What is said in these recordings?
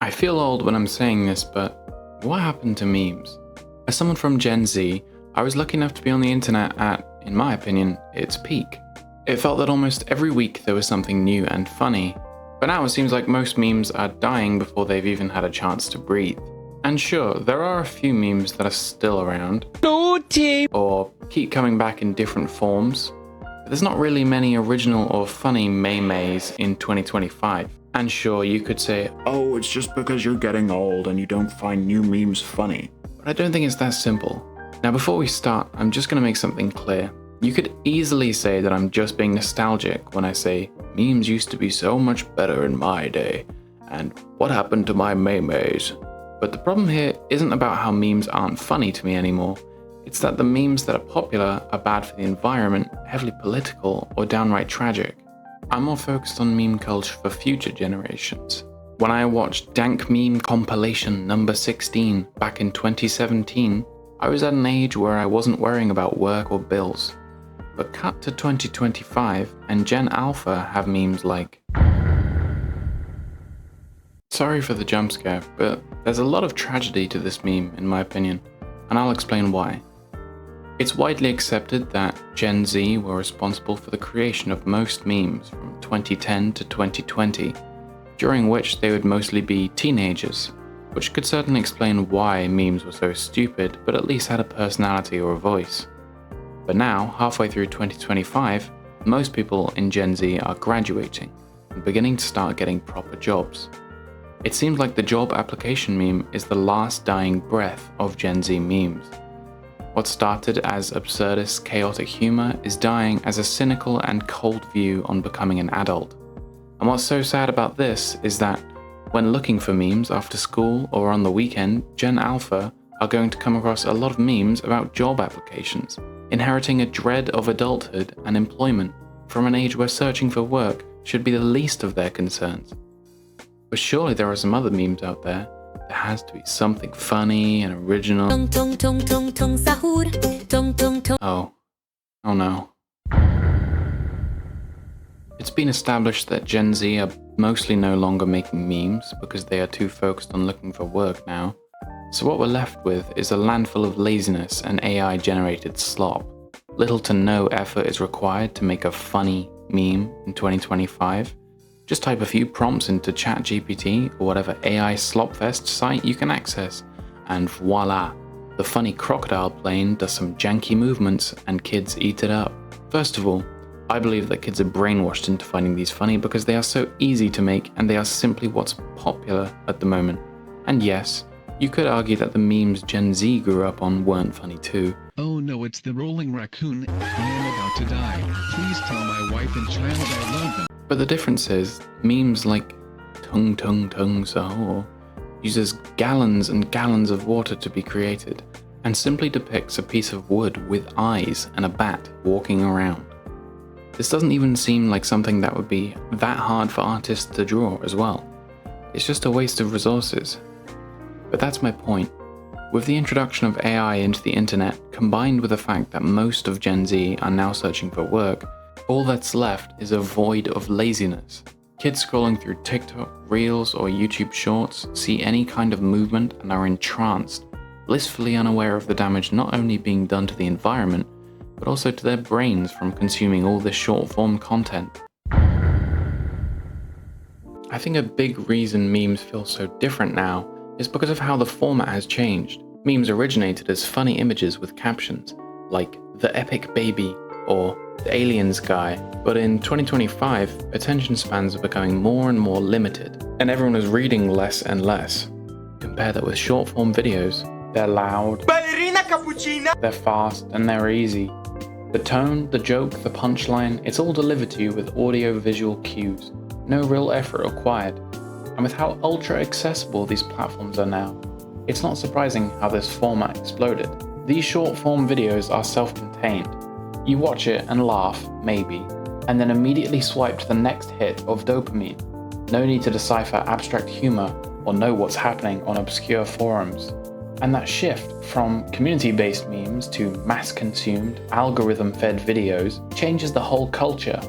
I feel old when I'm saying this, but what happened to memes? As someone from Gen Z, I was lucky enough to be on the internet at, in my opinion, its peak. It felt that almost every week there was something new and funny, but now it seems like most memes are dying before they've even had a chance to breathe. And sure, there are a few memes that are still around, or keep coming back in different forms, but there's not really many original or funny memes in 2025. And sure, you could say, oh, it's just because you're getting old and you don't find new memes funny. But I don't think it's that simple. Now before we start, I'm just going to make something clear. You could easily say that I'm just being nostalgic when I say, memes used to be so much better in my day, and what happened to my memes? But the problem here isn't about how memes aren't funny to me anymore. It's that the memes that are popular are bad for the environment, heavily political, or downright tragic. I'm more focused on meme culture for future generations. When I watched Dank Meme Compilation number 16 back in 2017, I was at an age where I wasn't worrying about work or bills. But cut to 2025 and Gen Alpha have memes like... Sorry for the jump scare, but there's a lot of tragedy to this meme in my opinion, and I'll explain why. It's widely accepted that Gen Z were responsible for the creation of most memes from 2010 to 2020, during which they would mostly be teenagers, which could certainly explain why memes were so stupid but at least had a personality or a voice. But now, halfway through 2025, most people in Gen Z are graduating and beginning to start getting proper jobs. It seems like the job application meme is the last dying breath of Gen Z memes. What started as absurdist, chaotic humor is dying as a cynical and cold view on becoming an adult. And what's so sad about this is that when looking for memes after school or on the weekend, Gen Alpha are going to come across a lot of memes about job applications, inheriting a dread of adulthood and employment from an age where searching for work should be the least of their concerns. But surely there are some other memes out there. There has to be something funny and original. Oh no. It's been established that Gen Z are mostly no longer making memes because they are too focused on looking for work now. So what we're left with is a landfill of laziness and AI-generated slop. Little to no effort is required to make a funny meme in 2025. Just type a few prompts into ChatGPT or whatever AI slopfest site you can access, and voila! The funny crocodile plane does some janky movements and kids eat it up. First of all, I believe that kids are brainwashed into finding these funny because they are so easy to make and they are simply what's popular at the moment. And yes, you could argue that the memes Gen Z grew up on weren't funny too. Oh no, it's the rolling raccoon. I am about to die. Please tell my wife and child I love them. But the difference is, memes like tung tung tung sahur uses gallons and gallons of water to be created and simply depicts a piece of wood with eyes and a bat walking around. This doesn't even seem like something that would be that hard for artists to draw as well. It's just a waste of resources. But that's my point. With the introduction of AI into the internet, combined with the fact that most of Gen Z are now searching for work, all that's left is a void of laziness. Kids scrolling through TikTok, Reels, or YouTube Shorts see any kind of movement and are entranced, blissfully unaware of the damage not only being done to the environment, but also to their brains from consuming all this short-form content. I think a big reason memes feel so different now is because of how the format has changed. Memes originated as funny images with captions, like "the epic baby" or "the aliens guy," but in 2025, attention spans are becoming more and more limited, and everyone is reading less and less. Compare that with short-form videos. They're loud, they're fast, and they're easy. The tone, the joke, the punchline, it's all delivered to you with audio-visual cues. No real effort required. And with how ultra-accessible these platforms are now, it's not surprising how this format exploded. These short-form videos are self-contained. You watch it and laugh, maybe, and then immediately swipe to the next hit of dopamine. No need to decipher abstract humor or know what's happening on obscure forums. And that shift from community-based memes to mass-consumed, algorithm-fed videos changes the whole culture.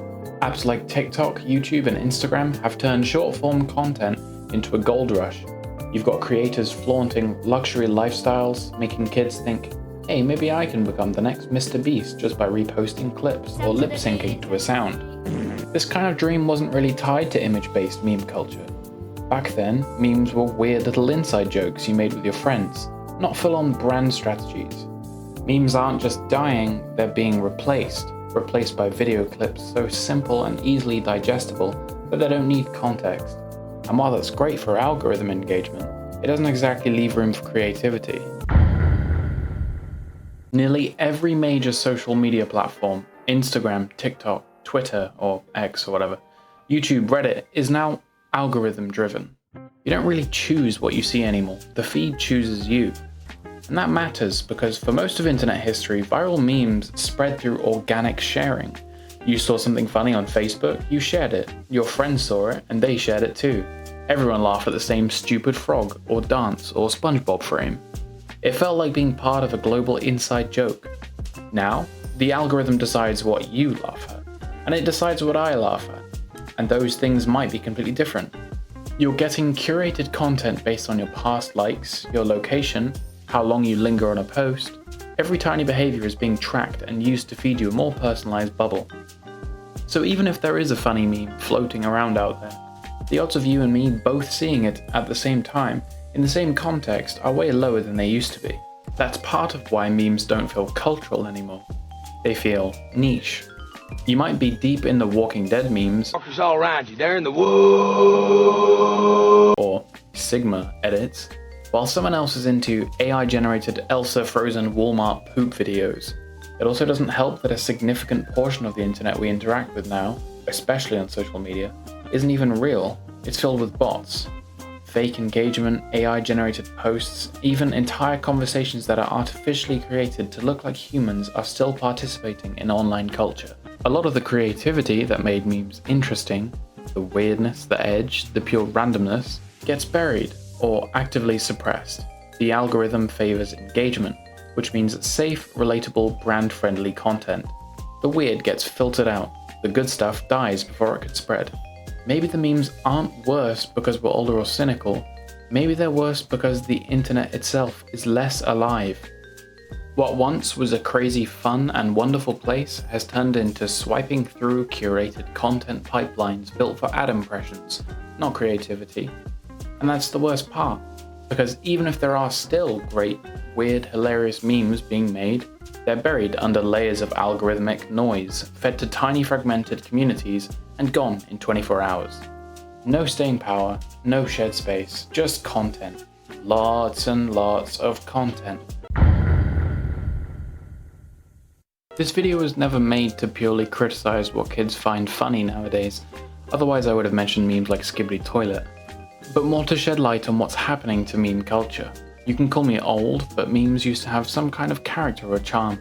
Apps like TikTok, YouTube, and Instagram have turned short-form content into a gold rush, You've got creators flaunting luxury lifestyles, making kids think, hey, maybe I can become the next Mr. Beast just by reposting clips or lip syncing to a sound. This kind of dream wasn't really tied to image-based meme culture. Back then, memes were weird little inside jokes you made with your friends, not full-on brand strategies. Memes aren't just dying, they're being replaced by video clips so simple and easily digestible that they don't need context. And while that's great for algorithm engagement, it doesn't exactly leave room for creativity. Nearly every major social media platform, Instagram, TikTok, Twitter, or X or whatever, YouTube, Reddit, is now algorithm driven. You don't really choose what you see anymore, the feed chooses you. And that matters because for most of internet history, viral memes spread through organic sharing. You saw something funny on Facebook, you shared it. Your friends saw it, and they shared it too. Everyone laughed at the same stupid frog, or dance, or SpongeBob frame. It felt like being part of a global inside joke. Now, the algorithm decides what you laugh at, and it decides what I laugh at. And those things might be completely different. You're getting curated content based on your past likes, your location, how long you linger on a post. Every tiny behavior is being tracked and used to feed you a more personalized bubble. So even if there is a funny meme floating around out there, the odds of you and me both seeing it at the same time, in the same context, are way lower than they used to be. That's part of why memes don't feel cultural anymore. They feel niche. You might be deep in the Walking Dead memes, Walkers all around you, they're in the woods, or Sigma edits, while someone else is into AI-generated Elsa frozen Walmart poop videos. It also doesn't help that a significant portion of the internet we interact with now, especially on social media, isn't even real. It's filled with bots. Fake engagement, AI-generated posts, even entire conversations that are artificially created to look like humans are still participating in online culture. A lot of the creativity that made memes interesting, the weirdness, the edge, the pure randomness, gets buried or actively suppressed. The algorithm favors engagement, which means safe, relatable, brand-friendly content. The weird gets filtered out. The good stuff dies before it could spread. Maybe the memes aren't worse because we're older or cynical. Maybe they're worse because the internet itself is less alive. What once was a crazy, fun, and wonderful place has turned into swiping through curated content pipelines built for ad impressions, not creativity. And that's the worst part, because even if there are still great, weird, hilarious memes being made, they're buried under layers of algorithmic noise, fed to tiny fragmented communities, and gone in 24 hours. No staying power, no shared space, just content. Lots and lots of content. This video was never made to purely criticize what kids find funny nowadays, otherwise I would have mentioned memes like Skibbity Toilet, but more to shed light on what's happening to meme culture. You can call me old, but memes used to have some kind of character or charm,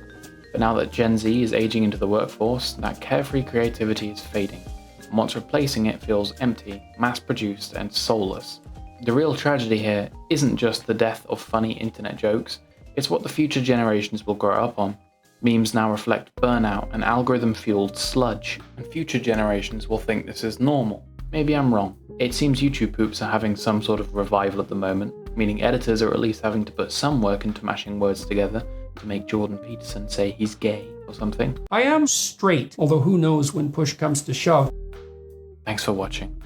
but now that Gen Z is aging into the workforce, that carefree creativity is fading, and what's replacing it feels empty, mass-produced, and soulless. The real tragedy here isn't just the death of funny internet jokes, it's what the future generations will grow up on. Memes now reflect burnout and algorithm-fueled sludge, and future generations will think this is normal. Maybe I'm wrong. It seems YouTube poops are having some sort of revival at the moment, meaning editors are at least having to put some work into mashing words together to make Jordan Peterson say he's gay or something. I am straight, although who knows when push comes to shove. Thanks for watching.